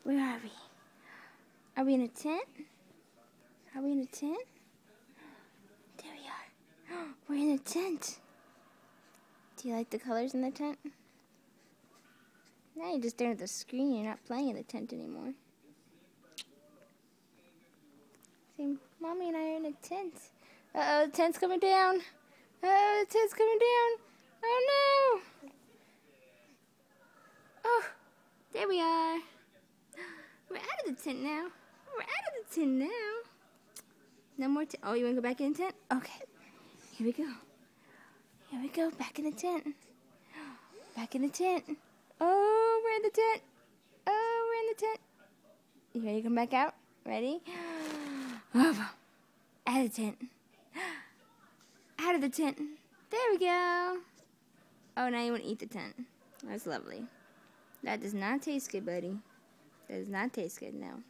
Where are we? Are we in a tent? Are we in a tent? There we are. We're in a tent. Do you like the colors in the tent? Now you're just staring at the screen. You're not playing in the tent anymore. See, Mommy and I are in a tent. Uh-oh, the tent's coming down. Uh-oh, the tent's coming down. Oh, no. Oh, there we are. We're out of the tent now. We're out of the tent now. No more tent. Oh, you want to go back in the tent? Okay. Here we go. Here we go. Back in the tent. Back in the tent. Oh, we're in the tent. Oh, we're in the tent. You ready to come back out? Ready? Oh, out of the tent. Out of the tent. There we go. Oh, now you want to eat the tent. That's lovely. That does not taste good, buddy. That does not taste good, no.